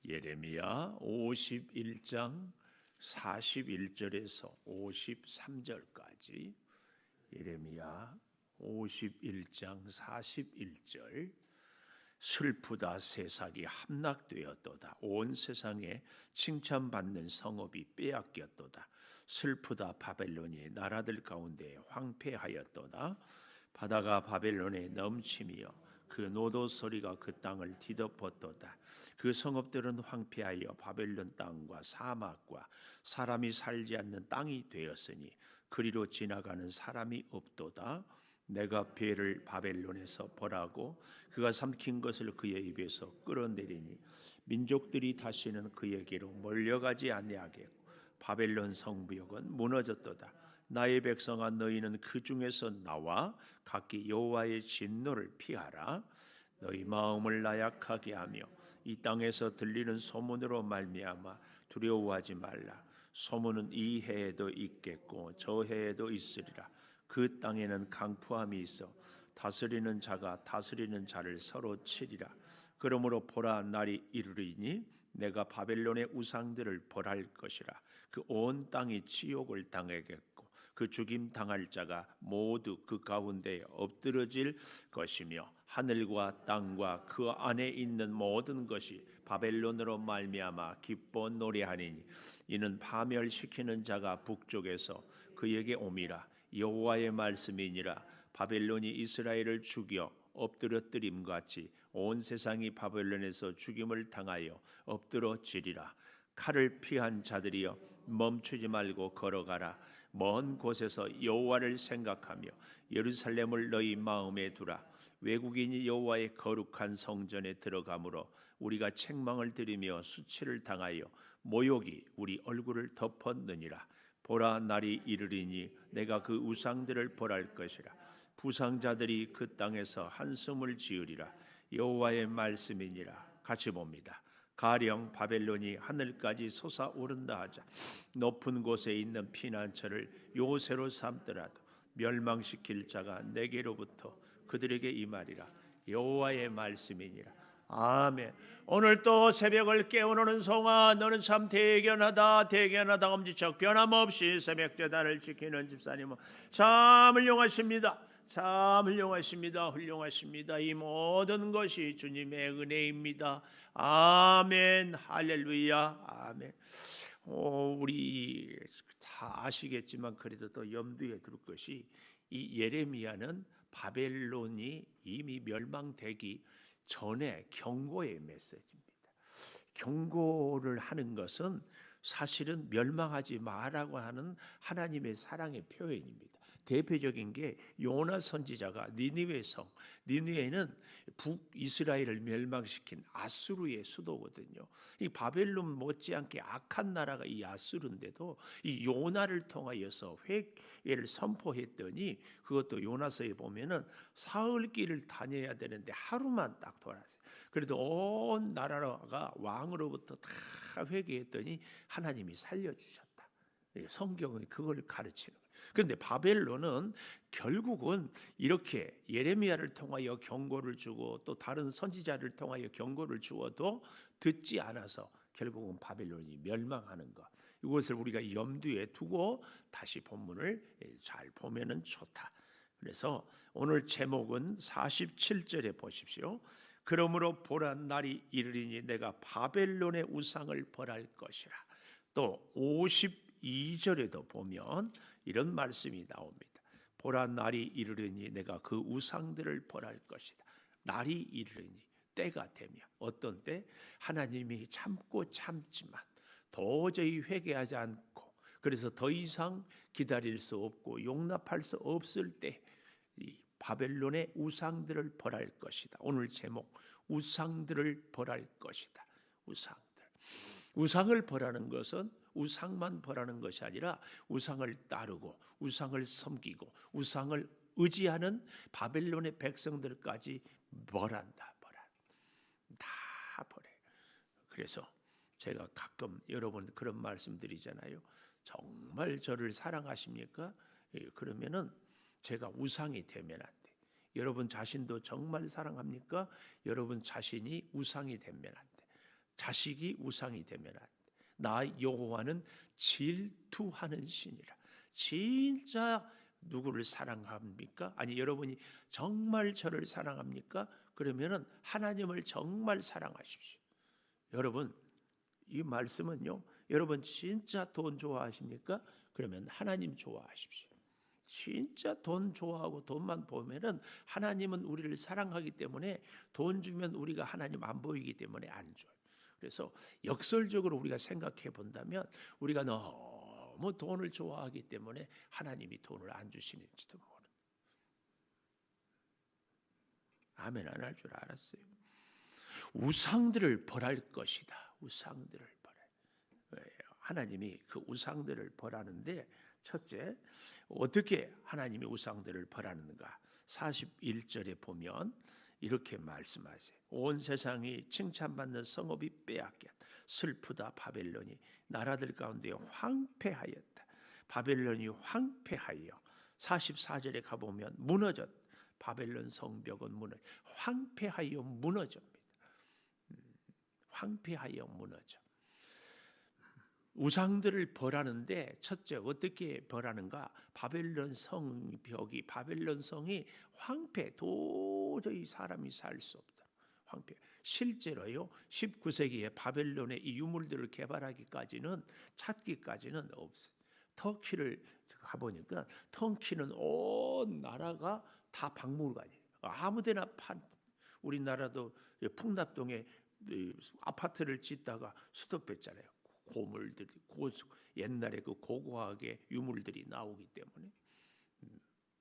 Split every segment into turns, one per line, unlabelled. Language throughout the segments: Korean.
예레미야 51장 41절에서 53절까지. 예레미야 51장 41절. 슬프다, 세상이 함락되었도다. 온 세상에 칭찬받는 성읍이 빼앗겼도다. 슬프다, 바벨론이 나라들 가운데 황폐하였도다. 바다가 바벨론에 넘치며 그 노도 소리가 그 땅을 뒤덮었도다. 그 성읍들은 황폐하여 바벨론 땅과 사막과 사람이 살지 않는 땅이 되었으니 그리로 지나가는 사람이 없도다. 내가 배를 바벨론에서 벌하고 그가 삼킨 것을 그의 입에서 끌어내리니 민족들이 다시는 그에게로 몰려가지 아니하겠고 바벨론 성벽은 무너졌도다. 나의 백성아, 너희는 그 중에서 나와 각기 여호와의 진노를 피하라. 너희 마음을 나약하게 하며 이 땅에서 들리는 소문으로 말미암아 두려워하지 말라. 소문은 이 해에도 있겠고 저 해에도 있으리라. 그 땅에는 강포함이 있어 다스리는 자가 다스리는 자를 서로 치리라. 그러므로 보라, 날이 이르리니 내가 바벨론의 우상들을 벌할 것이라. 그 온 땅이 치욕을 당하겠고 그 죽임 당할 자가 모두 그 가운데에 엎드러질 것이며 하늘과 땅과 그 안에 있는 모든 것이 바벨론으로 말미암아 기뻐 노래하니니 이는 파멸시키는 자가 북쪽에서 그에게 옴이라. 여호와의 말씀이니라. 바벨론이 이스라엘을 죽여 엎드러뜨림 같이 온 세상이 바벨론에서 죽임을 당하여 엎드러지리라. 칼을 피한 자들이여, 멈추지 말고 걸어가라. 먼 곳에서 여호와를 생각하며 예루살렘을 너희 마음에 두라. 외국인이 여호와의 거룩한 성전에 들어가므로 우리가 책망을 들으며 수치를 당하여 모욕이 우리 얼굴을 덮었느니라. 보라, 날이 이르리니 내가 그 우상들을 벌할 것이라. 부상자들이 그 땅에서 한숨을 지으리라. 여호와의 말씀이니라. 같이 봅니다. 가령 바벨론이 하늘까지 솟아오른다 하자. 높은 곳에 있는 피난처를 요새로 삼더라도 멸망시킬 자가 내게로부터 그들에게 임하리라. 여호와의 말씀이니라. 아멘. 오늘 또 새벽을 깨우는 송아, 너는 참 대견하다, 대견하다. 엄지척 변함없이 새벽제단을 지키는 집사님은 참 훌륭하십니다. 참 훌륭하십니다. 훌륭하십니다. 이 모든 것이 주님의 은혜입니다. 아멘. 할렐루야. 아멘. 우리 다 아시겠지만 그래도 또 염두에 둘 것이, 이 예레미야는 바벨론이 이미 멸망되기 전에 경고의 메시지입니다. 경고를 하는 것은 사실은 멸망하지 마라고 하는 하나님의 사랑의 표현입니다. 대표적인 게 요나 선지자가 니느웨 성, 니느웨는 북이스라엘을 멸망시킨 아수르의 수도거든요. 이 바벨론 못지않게 악한 나라가 이 아수르인데도 이 요나를 통하여서 회개를 선포했더니, 그것도 요나서에 보면은 사흘길을 다녀야 되는데 하루만 딱 돌았어요. 그래도 온 나라가 왕으로부터 다 회개했더니 하나님이 살려주셨다. 성경은 그걸 가르치는 거예요. 그런데 바벨론은 결국은 이렇게 예레미야를 통하여 경고를 주고 또 다른 선지자를 통하여 경고를 주어도 듣지 않아서 결국은 바벨론이 멸망하는 것, 이것을 우리가 염두에 두고 다시 본문을 잘 보면은 좋다. 그래서 오늘 제목은 47절에 보십시오. 그러므로 보라, 날이 이르리니 내가 바벨론의 우상을 벌할 것이라. 또 52절에도 보면 이런 말씀이 나옵니다. 보라, 날이 이르리니 내가 그 우상들을 벌할 것이다. 날이 이르리니, 때가 되면, 어떤 때? 하나님이 참고 참지만 도저히 회개하지 않고 그래서 더 이상 기다릴 수 없고 용납할 수 없을 때 이 바벨론의 우상들을 벌할 것이다. 오늘 제목, 우상들을 벌할 것이다. 우상들. 우상을 벌하는 것은 우상만 벌하는 것이 아니라 우상을 따르고 우상을 섬기고 우상을 의지하는 바벨론의 백성들까지 벌한다. 다 벌해. 그래서 제가 가끔 여러분 그런 말씀드리잖아요. 정말 저를 사랑하십니까? 그러면은 제가 우상이 되면 안 돼. 여러분 자신도 정말 사랑합니까? 여러분 자신이 우상이 되면 안 돼. 자식이 우상이 되면 안 돼. 나 여호와는 질투하는 신이라. 진짜 누구를 사랑합니까? 아니 여러분이 정말 저를 사랑합니까? 그러면은 하나님을 정말 사랑하십시오. 여러분 이 말씀은요, 여러분 진짜 돈 좋아하십니까? 그러면 하나님 좋아하십시오. 진짜 돈 좋아하고 돈만 보면은 하나님은 우리를 사랑하기 때문에 돈 주면 우리가 하나님 안 보이기 때문에 안 줘요. 그래서 역설적으로 우리가 생각해 본다면 우리가 너무 돈을 좋아하기 때문에 하나님이 돈을 안 주시는지도 모르는. 아멘 안 할 줄 알았어요. 우상들을 벌할 것이다. 우상들을 벌해. 왜요? 하나님이 그 우상들을 벌하는데 첫째 어떻게 하나님이 우상들을 벌하는가? 41절에 보면 이렇게 말씀하세요. 온 세상이 칭찬받는 성읍이 빼앗겼다. 슬프다 바벨론이 나라들 가운데 황폐하였다. 바벨론이 황폐하여 44절에 가보면 무너졌다. 바벨론 성벽은 황폐하여 무너집니다. 황폐하여 무너져. 우상들을 벌하는데 첫째 어떻게 벌하는가? 바벨론 성벽이 바벨론 성이 황폐, 도저히 사람이 살 수 없다. 황폐. 실제로요 19세기에 바벨론의 이 유물들을 개발하기까지는 찾기까지는 없어요. 터키를 가보니까 터키는 온 나라가 다 박물관이에요. 아무데나 우리나라도 풍납동에 아파트를 짓다가 수도 뺐잖아요. 고물들이 옛날에 그 고고하게 유물들이 나오기 때문에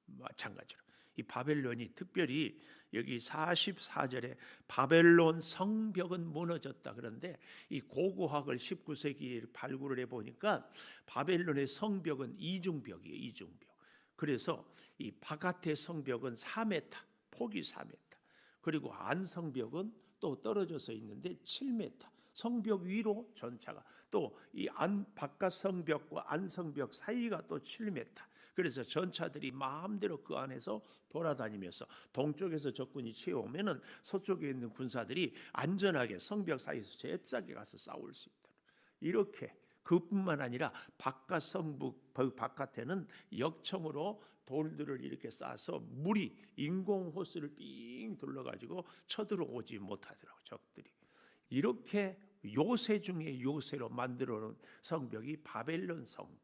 마찬가지로 이 바벨론이 특별히 여기 44절에 바벨론 성벽은 무너졌다. 그런데 이 고고학을 19세기에 발굴을 해보니까 바벨론의 성벽은 이중벽이에요. 이중벽. 그래서 이 바깥의 성벽은 4m, 폭이 4m. 그리고 안성벽은 또 떨어져서 있는데 7m. 성벽 위로 전차가 또 이 바깥 성벽과 안성벽 사이가 또 7m. 그래서 전차들이 마음대로 그 안에서 돌아다니면서 동쪽에서 적군이 치어오면은 서쪽에 있는 군사들이 안전하게 성벽 사이에서 잽싸게 가서 싸울 수 있다. 이렇게 그뿐만 아니라 바깥 성북 바깥에는 역청으로 돌들을 이렇게 쌓아서 물이 인공 호수를 삥 둘러가지고 쳐들어오지 못하더라고 적들이. 이렇게 요새 중에 요새로 만들어놓은 성벽이 바벨론 성벽.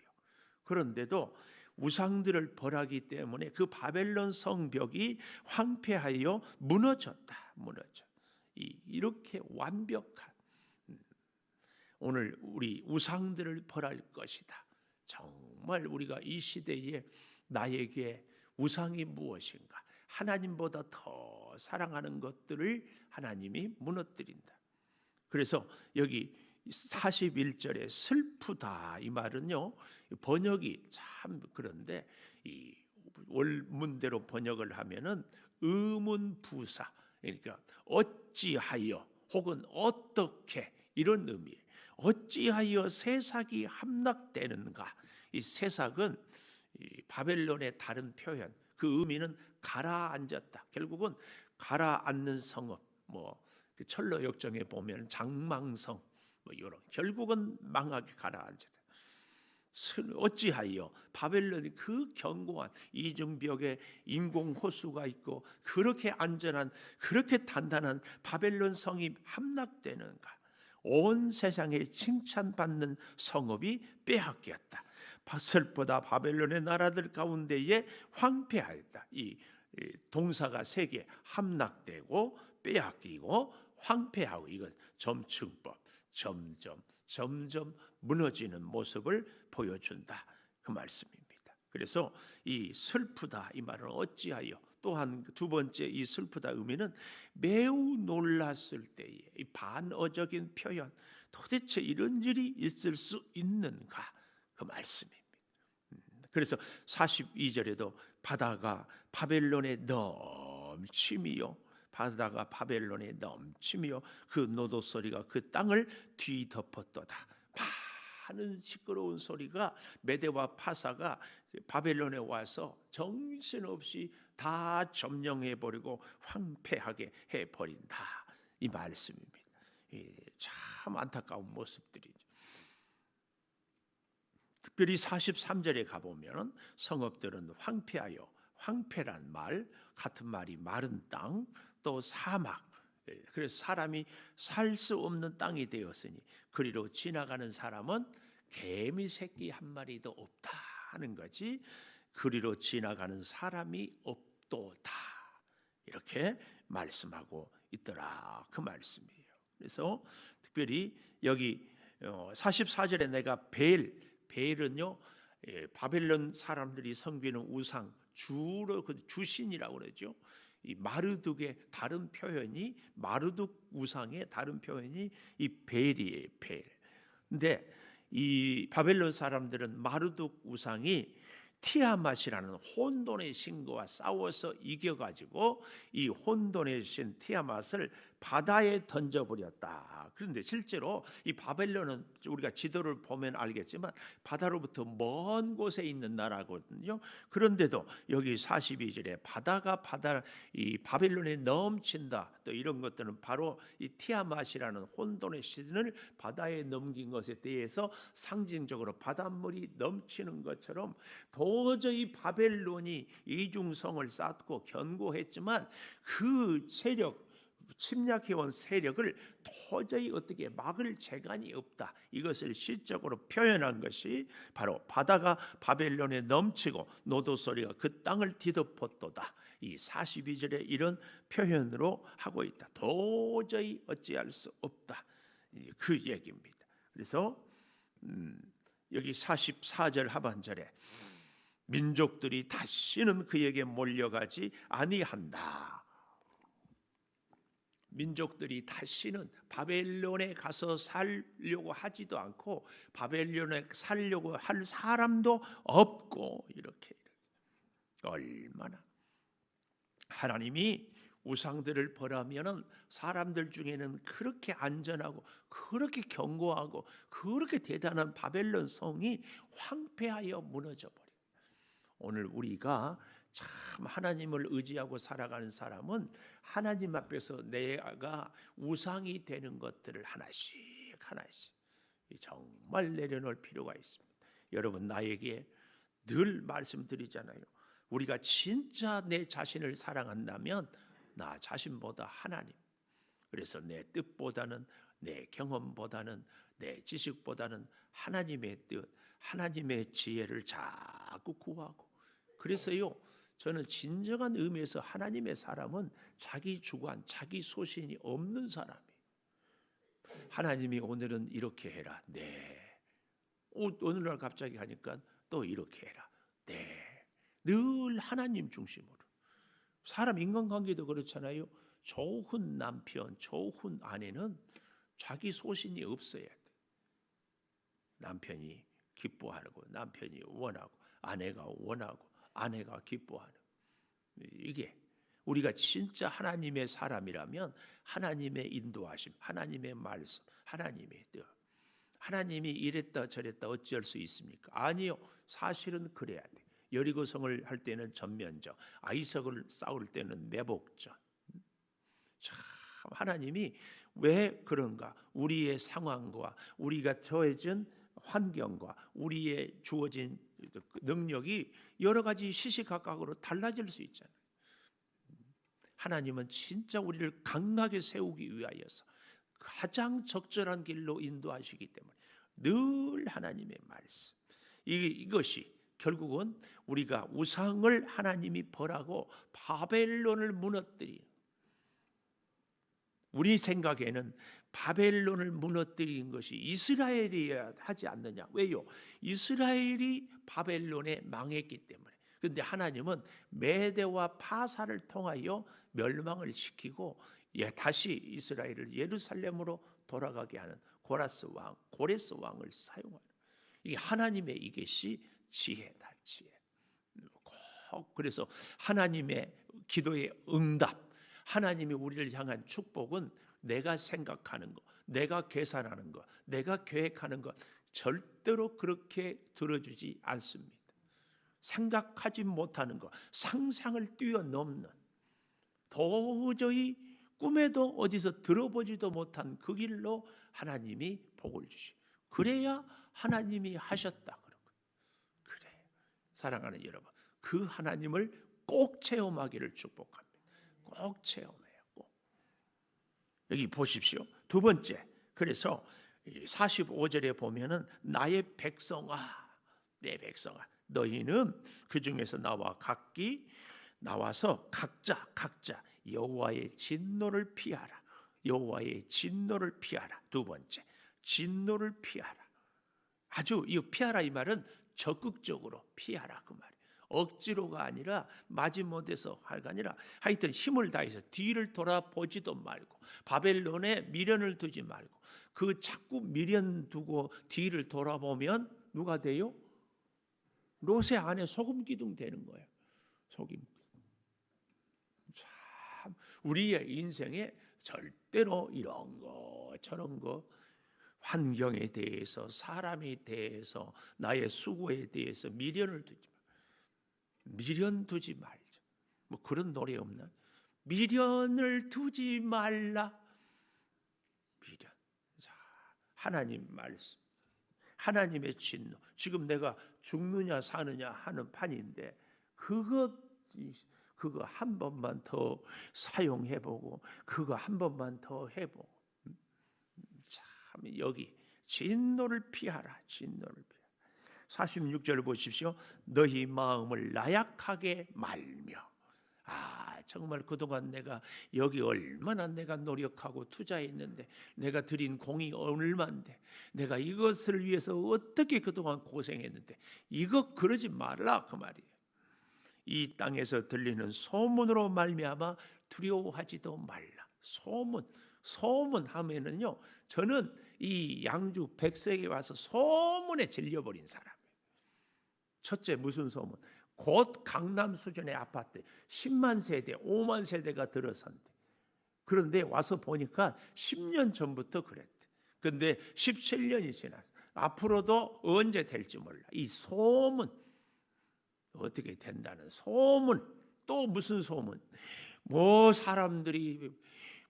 그런데도 우상들을 벌하기 때문에 그 바벨론 성벽이 황폐하여 무너졌다. 무너져. 이렇게 완벽한 오늘 우리 우상들을 벌할 것이다. 정말 우리가 이 시대에 나에게 우상이 무엇인가? 하나님보다 더 사랑하는 것들을 하나님이 무너뜨린다. 그래서 여기 41절에 슬프다 이 말은요 번역이 참 그런데 이 원문대로 번역을 하면은 의문부사 그러니까 어찌하여 혹은 어떻게 이런 의미예요. 어찌하여 새삭이 함락되는가? 이 새삭은 이 바벨론의 다른 표현 그 의미는 가라앉았다. 결국은 가라앉는 성읍 그 철로 역정에 보면 장망성 이런 결국은 망하게 가라앉았다. 어찌하여 바벨론이 그 견고한 이중벽에 인공 호수가 있고 그렇게 안전한 그렇게 단단한 바벨론 성이 함락되는가? 온 세상에 칭찬받는 성읍이 빼앗겼다. 슬프다 바벨론의 나라들 가운데에 황폐하였다. 이 동사가 세 개 함락되고 빼앗기고 황폐하고 이건 점층법 점점 무너지는 모습을 보여준다 그 말씀입니다. 그래서 이 슬프다 이 말은 어찌하여 또한 두 번째 이 슬프다 의미는 매우 놀랐을 때에 이 반어적인 표현 도대체 이런 일이 있을 수 있는가 그 말씀입니다. 그래서 42절에도 바다가 바벨론의 넘침이요 바다가 바벨론의 넘침이요 그 노도 소리가 그 땅을 뒤덮었도다. 많은 시끄러운 소리가 메대와 파사가 바벨론에 와서 정신없이 다 점령해버리고 황폐하게 해버린다 이 말씀입니다. 참 참 안타까운 모습들이죠. 특별히 43절에 가보면 성읍들은 황폐하여, 황폐란 말, 같은 말이 마른 땅, 또 사막, 그래서 사람이 살 수 없는 땅이 되었으니 그리로 지나가는 사람은 개미 새끼 한 마리도 없다 하는 거지. 그리로 지나가는 사람이 없도다 이렇게 말씀하고 있더라 그 말씀이에요. 그래서 특별히 여기 44절에 내가 벨은요 바벨론 사람들이 섬기는 우상 주로 그 주신이라고 그러죠. 이 마르둑의 다른 표현이 마르둑 우상의 다른 표현이 이 벨이에요. 벨. 근데 이 바벨론 사람들은 마르둑 우상이 티아맛이라는 혼돈의 신과 싸워서 이겨가지고 이 혼돈의 신 티아맛을 바다에 던져버렸다. 그런데 실제로 이 바벨론은 우리가 지도를 보면 알겠지만 바다로부터 먼 곳에 있는 나라거든요. 그런데도 여기 42절에 이 바벨론에 넘친다. 또 이런 것들은 바로 이 티아맛이라는 혼돈의 신을 바다에 넘긴 것에 대해서 상징적으로 바닷물이 넘치는 것처럼 도저히 바벨론이 이중성을 쌓고 견고했지만 그 침략해온 세력을 도저히 어떻게 막을 재간이 없다. 이것을 시적으로 표현한 것이 바로 바다가 바벨론에 넘치고 노도 소리가 그 땅을 뒤덮었도다. 이 42절에 이런 표현으로 하고 있다. 도저히 어찌할 수 없다. 그 얘기입니다. 그래서 여기 44절 하반절에 민족들이 다시는 그에게 몰려가지 아니한다. 민족들이 다시는 바벨론에 가서 살려고 하지도 않고 바벨론에 살려고 할 사람도 없고 이렇게 얼마나 하나님이 우상들을 벌하면은 사람들 중에는 그렇게 안전하고 그렇게 견고하고 그렇게 대단한 바벨론 성이 황폐하여 무너져 버려. 오늘 우리가 참 하나님을 의지하고 살아가는 사람은 하나님 앞에서 내가 우상이 되는 것들을 하나씩 정말 내려놓을 필요가 있습니다. 여러분 나에게 늘 말씀드리잖아요. 우리가 진짜 내 자신을 사랑한다면 나 자신보다 하나님, 그래서 내 뜻보다는 내 경험보다는 내 지식보다는 하나님의 뜻, 하나님의 지혜를 자꾸 구하고, 그래서요 저는 진정한 의미에서 하나님의 사람은 자기 주관, 자기 소신이 없는 사람이에요. 하나님이 오늘은 이렇게 해라. 네. 오늘날 갑자기 하니까 또 이렇게 해라. 네. 늘 하나님 중심으로. 사람 인간관계도 그렇잖아요. 좋은 남편, 좋은 아내는 자기 소신이 없어야 돼. 남편이 기뻐하고, 남편이 원하고, 아내가 원하고, 아내가 기뻐하는. 이게 우리가 진짜 하나님의 사람이라면 하나님의 인도하심, 하나님의 말씀, 하나님의 뜻. 하나님이 이랬다 저랬다 어찌할 수 있습니까? 아니요. 사실은 그래야 돼. 여리고성을 할 때는 전면전, 아이석을 싸울 때는 매복전. 참 하나님이 왜 그런가? 우리의 상황과 우리가 처해진 환경과 우리의 주어진 능력이 여러 가지 시시각각으로 달라질 수 있잖아요. 하나님은 진짜 우리를 강하게 세우기 위하여서 가장 적절한 길로 인도하시기 때문에 늘 하나님의 말씀. 이것이 결국은 우리가 우상을 하나님이 벌하고 바벨론을 무너뜨린, 우리 생각에는 바벨론을 무너뜨린 것이 이스라엘이어야 하지 않느냐. 왜요? 이스라엘이 바벨론에 망했기 때문에. 그런데 하나님은 메대와 파사를 통하여 멸망을 시키고 다시 이스라엘을 예루살렘으로 돌아가게 하는 고레스 왕을 사용하는, 이게 하나님의 이것이 지혜다. 지혜. 그래서 하나님의 기도의 응답, 하나님이 우리를 향한 축복은 내가 생각하는 것, 내가 계산하는 것, 내가 계획하는 것 절대로 그렇게 들어주지 않습니다. 생각하지 못하는 것, 상상을 뛰어넘는, 도저히 꿈에도 어디서 들어보지도 못한 그 길로 하나님이 복을 주시. 그래야 하나님이 하셨다. 그래, 사랑하는 여러분, 그 하나님을 꼭 체험하기를 축복합니다. 꼭 체험해요. 꼭. 여기 보십시오. 두 번째, 그래서 45절에 보면은 나의 백성아, 내 백성아, 너희는 그 중에서 나와 각기 나와서 각자 여호와의 진노를 피하라. 여호와의 진노를 피하라. 두 번째, 진노를 피하라. 아주 이 피하라 이 말은 적극적으로 피하라 그 말이에요. 억지로가 아니라 마지못해서 할가 아니라 하여튼 힘을 다해서 뒤를 돌아보지도 말고 바벨론에 미련을 두지 말고 그 자꾸 미련 두고 뒤를 돌아보면 누가 돼요? 롯의 안에 소금 기둥 되는 거예요. 소금. 참 우리의 인생에 절대로 이런 거 저런 거 환경에 대해서 사람에 대해서 나의 수고에 대해서 미련을 두지 말. 미련 두지 말자. 뭐 그런 노래 없나? 미련을 두지 말라. 미련. 자, 하나님 말씀. 하나님의 진노. 지금 내가 죽느냐 사느냐 하는 판인데 그거 한 번만 더 사용해보고 그거 한 번만 더 해보고 참 여기 진노를 피하라. 진노를 피하라. 46절 보십시오. 너희 마음을 나약하게 말며. 정말 그동안 내가 여기 얼마나 내가 노력하고 투자했는데 내가 드린 공이 얼만데 내가 이것을 위해서 어떻게 그동안 고생했는데 이거 그러지 말라 그 말이에요. 이 땅에서 들리는 소문으로 말미암아 두려워하지도 말라. 소문 하면은요, 저는 이 양주 백색에 와서 소문에 질려버린 사람이에요. 첫째 무슨 소문? 곧 강남 수준의 아파트 10만 세대, 5만 세대가 들어선대. 그런데 와서 보니까 10년 전부터 그랬대. 그런데 17년이 지났어. 앞으로도 언제 될지 몰라. 이 소문 어떻게 된다는 소문. 또 무슨 소문? 뭐 사람들이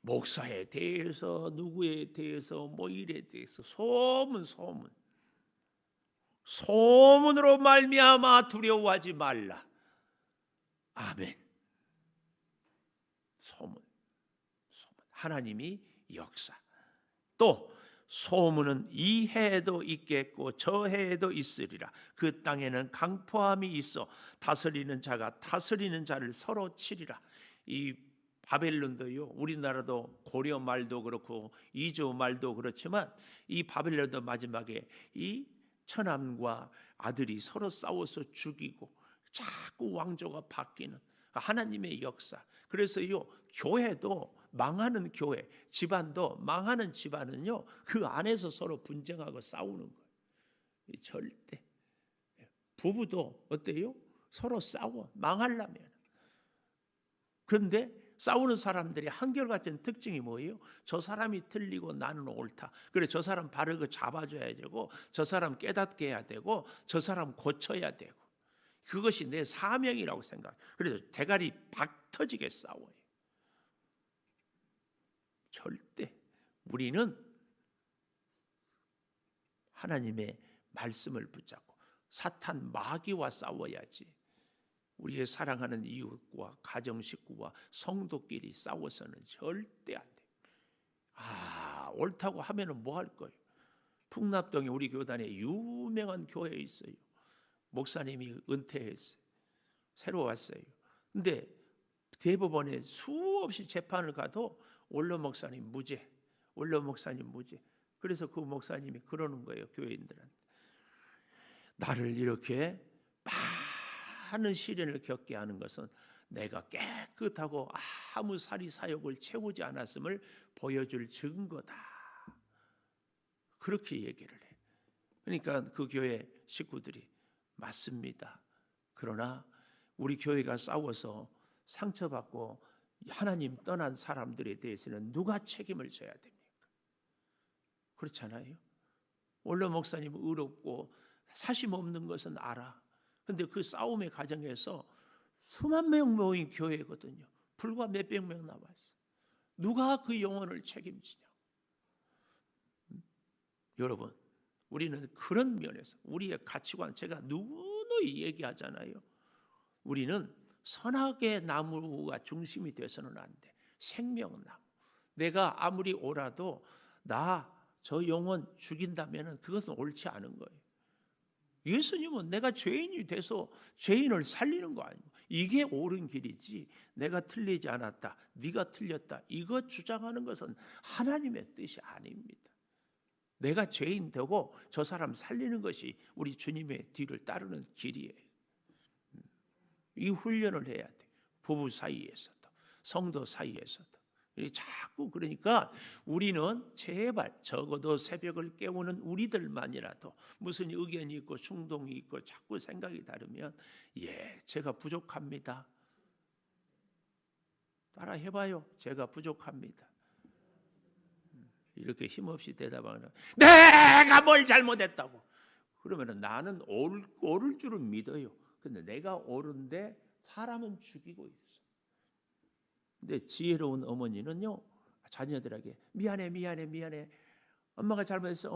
목사에 대해서 누구에 대해서 뭐 일에 대해서 소문으로 말미암아 두려워하지 말라. 아멘. 소문. 하나님이 역사. 또 소문은 이 해에도 있겠고 저 해에도 있으리라. 그 땅에는 강포함이 있어 다스리는 자가 다스리는 자를 서로 치리라. 이 바벨론도요, 우리나라도 고려 말도 그렇고 이조 말도 그렇지만 이 바벨론도 마지막에 이 처남과 아들이 서로 싸워서 죽이고 자꾸 왕조가 바뀌는 하나님의 역사. 그래서 이 교회도 망하는 교회, 집안도 망하는 집안은요, 그 안에서 서로 분쟁하고 싸우는 거예요. 절대. 부부도 어때요? 서로 싸워 망하려면. 그런데 싸우는 사람들이 한결같은 특징이 뭐예요? 저 사람이 틀리고 나는 옳다. 그래, 저 사람 바르게 잡아줘야 되고 저 사람 깨닫게 해야 되고 저 사람 고쳐야 되고 그것이 내 사명이라고 생각해요. 그래서 대가리 박 터지게 싸워요. 절대 우리는 하나님의 말씀을 붙잡고 사탄 마귀와 싸워야지. 우리의 사랑하는 이웃과 가정 식구와 성도끼리 싸워서는 절대 안 돼. 옳다고 하면은 뭐 할 거예요? 풍납동에 우리 교단에 유명한 교회에 있어요. 목사님이 은퇴했어요. 새로 왔어요. 근데 대법원에 수없이 재판을 가도 원로 목사님 무죄. 그래서 그 목사님이 그러는 거예요. 교회인들한테. 나를 이렇게 많은 시련을 겪게 하는 것은 내가 깨끗하고 아무 사리 사욕을 채우지 않았음을 보여줄 증거다. 그렇게 얘기를 해. 그러니까 그 교회 식구들이 맞습니다. 그러나 우리 교회가 싸워서 상처받고 하나님 떠난 사람들에 대해서는 누가 책임을 져야 됩니까? 그렇잖아요. 원로 목사님 의롭고 사심 없는 것은 알아. 근데 그 싸움의 과정에서 수만 명 모인 교회거든요. 불과 몇백 명 남았어. 누가 그 영혼을 책임지냐? 여러분, 우리는 그런 면에서 우리의 가치관, 제가 누누이 얘기하잖아요. 우리는 선악의 나무가 중심이 돼서는 안 돼. 생명나무. 내가 아무리 옳아도 저 영혼 죽인다면 그것은 옳지 않은 거예요. 예수님은 내가 죄인이 돼서 죄인을 살리는 거 아니고, 이게 옳은 길이지 내가 틀리지 않았다, 네가 틀렸다, 이거 주장하는 것은 하나님의 뜻이 아닙니다. 내가 죄인 되고 저 사람 살리는 것이 우리 주님의 뒤를 따르는 길이에요. 이 훈련을 해야 돼. 부부 사이에서도, 성도 사이에서도. 자꾸 그러니까 우리는 제발 적어도 새벽을 깨우는 우리들만이라도 무슨 의견이 있고 충동이 있고 자꾸 생각이 다르면, 제가 부족합니다. 따라 해봐요. 제가 부족합니다. 이렇게 힘없이 대답하는, 내가 뭘 잘못했다고. 그러면 나는 옳을 줄은 믿어요. 근데 내가 옳은데 사람은 죽이고 있어. 근데 지혜로운 어머니는요, 자녀들에게 미안해, 엄마가 잘못했어,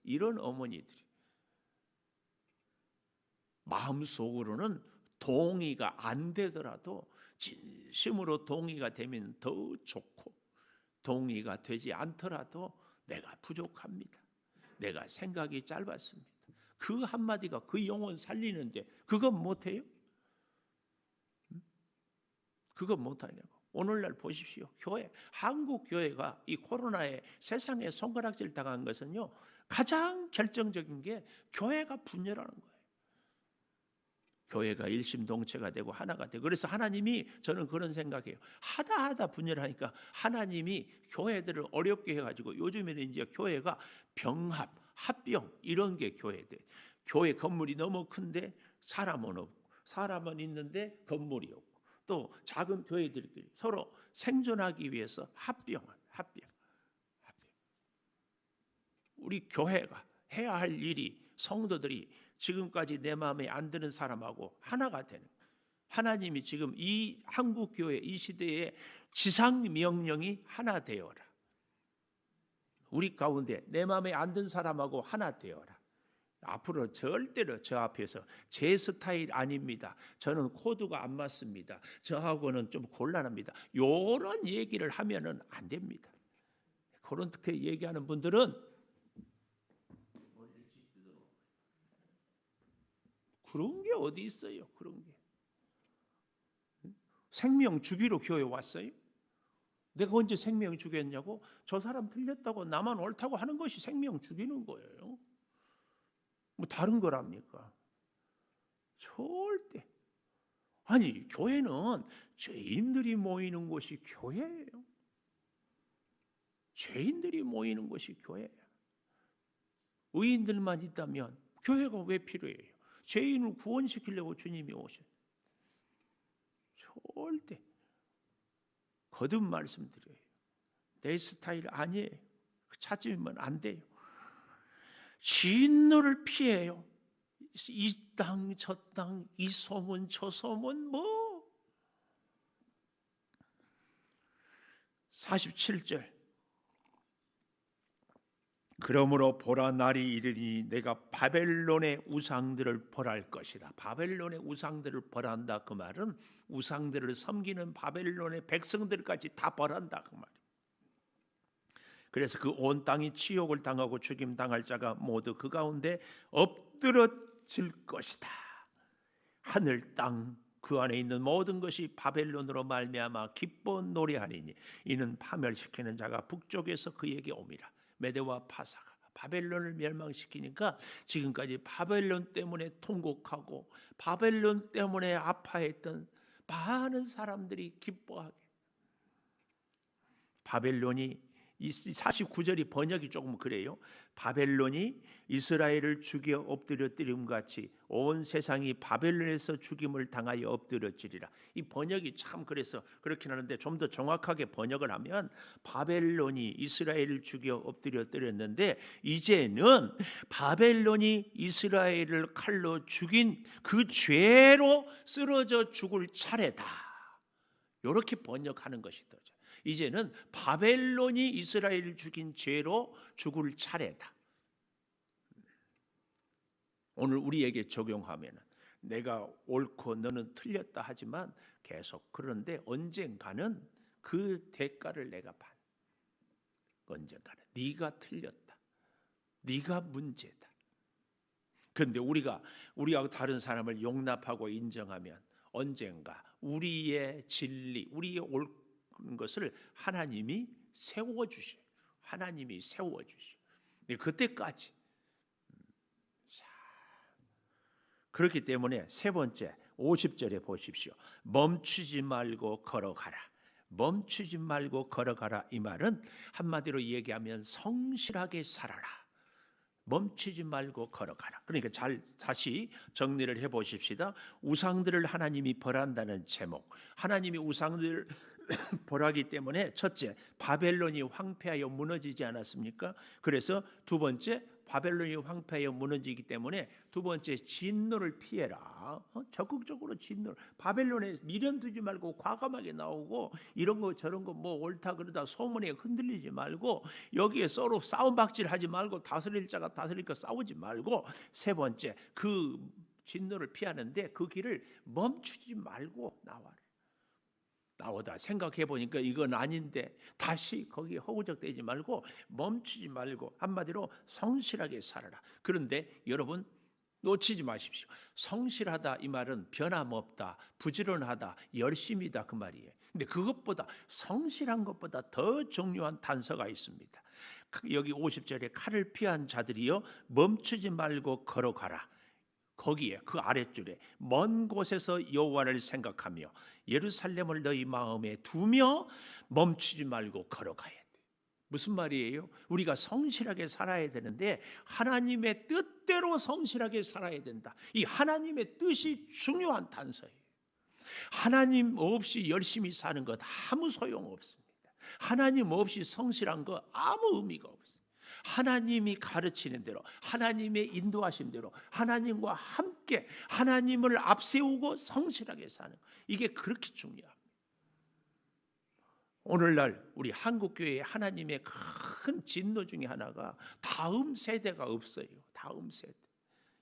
이런 어머니들이 마음속으로는 동의가 안 되더라도 진심으로 동의가 되면 더 좋고, 동의가 되지 않더라도 내가 부족합니다, 내가 생각이 짧았습니다, 그 한마디가 그 영혼 살리는데 그건 못해요? 그거 못하냐고. 오늘날 보십시오. 교회, 한국 교회가 이 코로나에 세상에 손가락질 당한 것은요, 가장 결정적인 게 교회가 분열하는 거예요. 교회가 일심동체가 되고 하나가 되고, 그래서 하나님이, 저는 그런 생각해요. 하다 분열하니까 하나님이 교회들을 어렵게 해가지고 요즘에는 이제 교회가 병합, 합병 이런 게 교회들. 교회 건물이 너무 큰데 사람은 없고, 사람은 있는데 건물이 없고, 또 작은 교회들끼리 서로 생존하기 위해서 합병. 우리 교회가 해야 할 일이, 성도들이 지금까지 내 마음에 안 드는 사람하고 하나가 되는, 하나님이 지금 이 한국 교회 이 시대의 지상 명령이 하나 되어라. 우리 가운데 내 마음에 안 드는 사람하고 하나 되어라. 앞으로 절대로 저 앞에서 제 스타일 아닙니다, 저는 코드가 안 맞습니다, 저하고는 좀 곤란합니다, 이런 얘기를 하면은 안 됩니다. 그렇게 얘기하는 분들은 그런 게 어디 있어요? 그런 게 생명 주기로 교회 왔어요? 내가 언제 생명 주겠냐고? 저 사람 틀렸다고 나만 옳다고 하는 것이 생명 죽이는 거예요. 뭐 다른 거랍니까? 절대. 아니, 교회는 죄인들이 모이는 곳이 교회예요. 죄인들이 모이는 곳이 교회예요. 의인들만 있다면 교회가 왜 필요해요? 죄인을 구원시키려고 주님이 오셨어요. 절대. 거듭 말씀드려요. 내 스타일 아니에요. 찾으면 안 돼요. 진노를 피해요. 이 땅 저 땅, 이 소문 저 소문, 47절. 그러므로 보라, 날이 이르니 내가 바벨론의 우상들을 벌할 것이다. 바벨론의 우상들을 벌한다, 그 말은 우상들을 섬기는 바벨론의 백성들까지 다 벌한다, 그 말이에요. 그래서 그 온 땅이 치욕을 당하고 죽임 당할 자가 모두 그 가운데 엎드러질 것이다. 하늘 땅 그 안에 있는 모든 것이 바벨론으로 말미암아 기뻐 노래하리니 이는 파멸시키는 자가 북쪽에서 그에게 옴이라. 메대와 파사가 바벨론을 멸망시키니까 지금까지 바벨론 때문에 통곡하고 바벨론 때문에 아파했던 많은 사람들이 기뻐하게. 바벨론이, 49절이 번역이 조금 그래요. 바벨론이 이스라엘을 죽여 엎드려뜨림 같이 온 세상이 바벨론에서 죽임을 당하여 엎드려지리라. 이 번역이 참 그래서 그렇긴 하는데, 좀 더 정확하게 번역을 하면 바벨론이 이스라엘을 죽여 엎드려뜨렸는데 이제는 바벨론이 이스라엘을 칼로 죽인 그 죄로 쓰러져 죽을 차례다. 이렇게 번역하는 것이죠. 이제는 바벨론이 이스라엘을 죽인 죄로 죽을 차례다. 오늘 우리에게 적용하면 내가 옳고 너는 틀렸다 하지만 계속 그런데 언젠가는 그 대가를 내가 받는. 언젠가는 네가 틀렸다. 네가 문제다. 그런데 우리하고 다른 사람을 용납하고 인정하면 언젠가 우리의 진리, 우리의 옳은 것을 하나님이 세워주셔. 하나님이 세워주셔. 그때까지. 그렇기 때문에 세 번째 50절에 보십시오. 멈추지 말고 걸어가라. 멈추지 말고 걸어가라. 이 말은 한마디로 얘기하면 성실하게 살아라. 멈추지 말고 걸어가라. 그러니까 다시 정리를 해보십시다. 우상들을 하나님이 벌한다는 제목. 하나님이 우상들을 벌하기 때문에 첫째, 바벨론이 황폐하여 무너지지 않았습니까? 그래서 두 번째, 바벨론이 황폐하여 무너지기 때문에 두 번째, 진노를 피해라. 적극적으로 진노를. 바벨론에 미련 두지 말고 과감하게 나오고 이런 거 저런 거 뭐 옳다 그러다 소문에 흔들리지 말고 여기에 서로 싸움박질하지 말고 다스릴 자가 다스릴까 싸우지 말고 세 번째, 그 진노를 피하는데 그 길을 멈추지 말고 나오다 생각해 보니까 이건 아닌데 다시 거기에 허우적대지 말고 멈추지 말고 한마디로 성실하게 살아라. 그런데 여러분 놓치지 마십시오. 성실하다 이 말은 변함없다, 부지런하다, 열심이다 그 말이에요. 근데 그것보다 성실한 것보다 더 중요한 단서가 있습니다. 여기 50절에 칼을 피한 자들이여 멈추지 말고 걸어가라. 거기에 그 아랫줄에 먼 곳에서 여호와를 생각하며 예루살렘을 너희 마음에 두며 멈추지 말고 걸어가야 돼. 무슨 말이에요? 우리가 성실하게 살아야 되는데 하나님의 뜻대로 성실하게 살아야 된다. 이 하나님의 뜻이 중요한 단서예요. 하나님 없이 열심히 사는 것 아무 소용없습니다. 하나님 없이 성실한 거 아무 의미가 없어요. 하나님이 가르치는 대로 하나님의 인도하신 대로 하나님과 함께 하나님을 앞세우고 성실하게 사는 이게 그렇게 중요합니다. 오늘날 우리 한국교회의 하나님의 큰 진노 중에 하나가 다음 세대가 없어요. 다음 세대.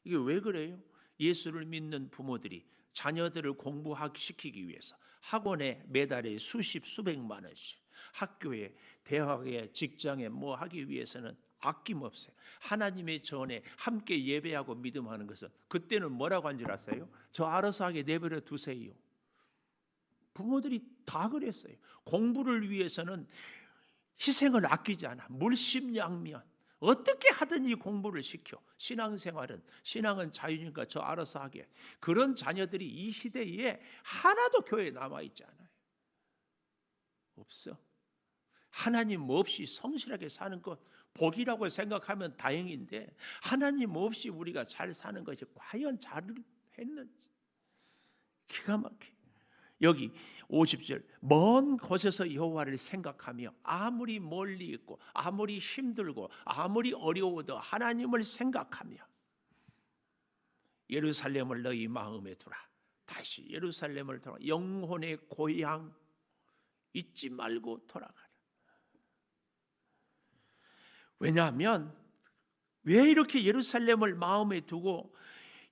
이게 왜 그래요? 예수를 믿는 부모들이 자녀들을 공부시키기 위해서 학원에 매달에 수백만 원씩 학교에 대학에 직장에 뭐 하기 위해서는 아낌없어요. 하나님의 전에 함께 예배하고 믿음하는 것은 그때는 뭐라고 한 줄 아세요? 저 알아서 하게 내버려 두세요. 부모들이 다 그랬어요. 공부를 위해서는 희생을 아끼지 않아. 물심양면 어떻게 하든지 공부를 시켜. 신앙은 자유니까 저 알아서 하게. 그런 자녀들이 이 시대에 하나도 교회에 남아있지 않아요. 없어. 하나님 없이 성실하게 사는 것 복이라고 생각하면 다행인데 하나님 없이 우리가 잘 사는 것이 과연 잘했는지 기가 막혀. 여기 50절 먼 곳에서 여호와를 생각하며 아무리 멀리 있고 아무리 힘들고 아무리 어려워도 하나님을 생각하며 예루살렘을 너희 마음에 두라. 다시 예루살렘을 돌아 영혼의 고향 잊지 말고 돌아가라. 왜냐하면 왜 이렇게 예루살렘을 마음에 두고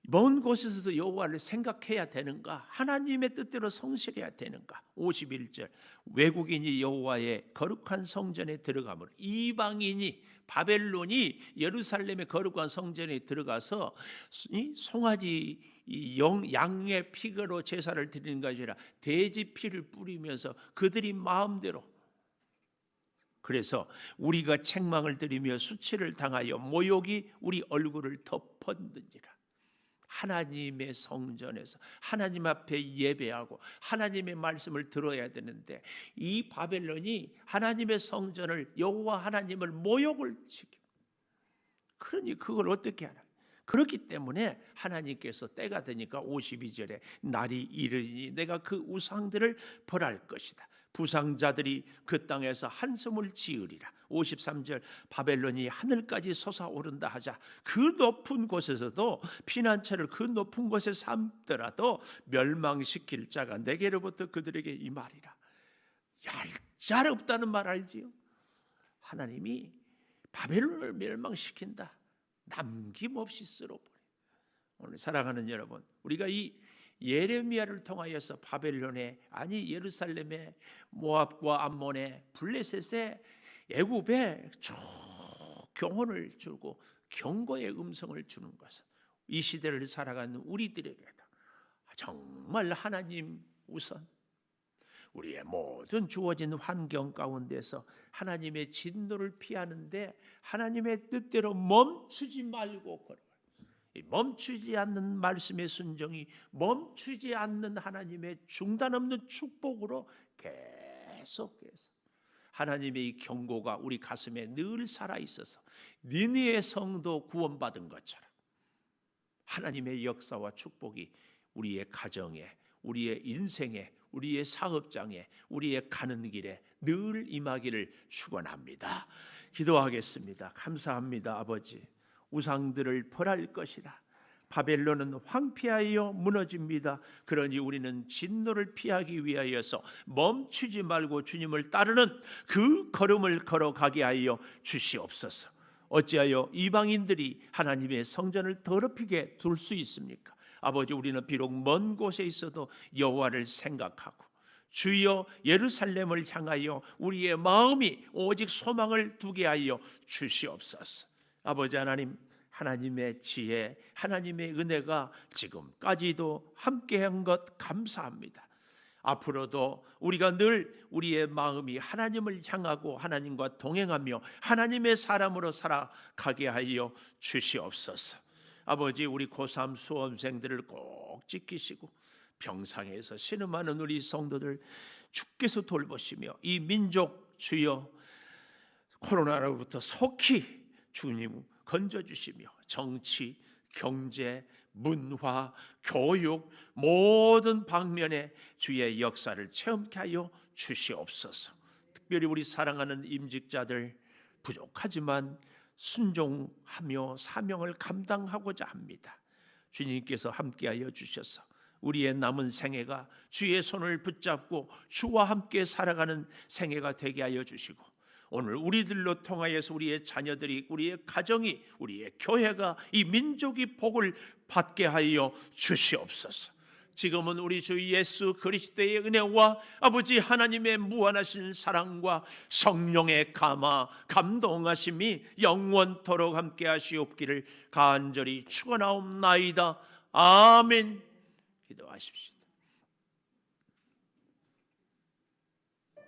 먼 곳에서도 여호와를 생각해야 되는가? 하나님의 뜻대로 성실해야 되는가? 51절 외국인이 여호와의 거룩한 성전에 들어가므로 이방인이 바벨론이 예루살렘의 거룩한 성전에 들어가서 송아지 양의 피로 제사를 드리는 것이 아니라 돼지 피를 뿌리면서 그들이 마음대로 그래서 우리가 책망을 들이며 수치를 당하여 모욕이 우리 얼굴을 덮었는지라. 하나님의 성전에서 하나님 앞에 예배하고 하나님의 말씀을 들어야 되는데 이 바벨론이 하나님의 성전을 여호와 하나님을 모욕을 시켜. 그러니 그걸 어떻게 하나? 그렇기 때문에 하나님께서 때가 되니까 52절에 날이 이르니 내가 그 우상들을 벌할 것이다. 부상자들이 그 땅에서 한숨을 지으리라. 53절 바벨론이 하늘까지 솟아오른다 하자 그 높은 곳에서도 피난처를 그 높은 곳에 삼더라도 멸망시킬 자가 내게로부터 그들에게 임하리라. 잘 없다는 말 알지요? 하나님이 바벨론을 멸망시킨다. 남김없이 쓸어버려. 오늘 사랑하는 여러분, 우리가 이 예레미야를 통하여서 바벨론에, 아니 예루살렘에, 모압과 암몬에, 블레셋에, 애굽에 쭉 경혼을 주고 경고의 음성을 주는 것은 이 시대를 살아가는 우리들에게다 정말 하나님 우선, 우리의 모든 주어진 환경 가운데서 하나님의 진노를 피하는데 하나님의 뜻대로 멈추지 말고 걸어가요. 멈추지 않는 말씀의 순종이, 멈추지 않는 하나님의 중단 없는 축복으로 계속해서 하나님의 이 경고가 우리 가슴에 늘 살아있어서 니느웨 성도 구원받은 것처럼 하나님의 역사와 축복이 우리의 가정에, 우리의 인생에, 우리의 사업장에, 우리의 가는 길에 늘 임하기를 축원합니다. 기도하겠습니다. 감사합니다. 아버지, 우상들을 벌할 것이라. 바벨론은 황폐하여 무너집니다. 그러니 우리는 진노를 피하기 위하여서 멈추지 말고 주님을 따르는 그 걸음을 걸어가게 하여 주시옵소서. 어찌하여 이방인들이 하나님의 성전을 더럽히게 둘 수 있습니까? 아버지, 우리는 비록 먼 곳에 있어도 여호와를 생각하고 주여 예루살렘을 향하여 우리의 마음이 오직 소망을 두게 하여 주시옵소서. 아버지 하나님, 하나님의 지혜, 하나님의 은혜가 지금까지도 함께한 것 감사합니다. 앞으로도 우리가 늘 우리의 마음이 하나님을 향하고 하나님과 동행하며 하나님의 사람으로 살아가게 하여 주시옵소서. 아버지, 우리 고3 수험생들을 꼭 지키시고 병상에서 신음하는 우리 성도들 주께서 돌보시며 이 민족 주여 코로나로부터 속히 주님 건져주시며 정치, 경제, 문화, 교육 모든 방면에 주의 역사를 체험케 하여 주시옵소서. 특별히 우리 사랑하는 임직자들 부족하지만 순종하며 사명을 감당하고자 합니다. 주님께서 함께하여 주셔서 우리의 남은 생애가 주의 손을 붙잡고 주와 함께 살아가는 생애가 되게 하여 주시고, 오늘 우리들로 통하여서 우리의 자녀들이, 우리의 가정이, 우리의 교회가, 이 민족이 복을 받게 하여 주시옵소서. 지금은 우리 주 예수 그리스도의 은혜와 아버지 하나님의 무한하신 사랑과 성령의 감동하심이 영원토록 함께 하시옵기를 간절히 축원하옵나이다. 아멘. 기도하십시오.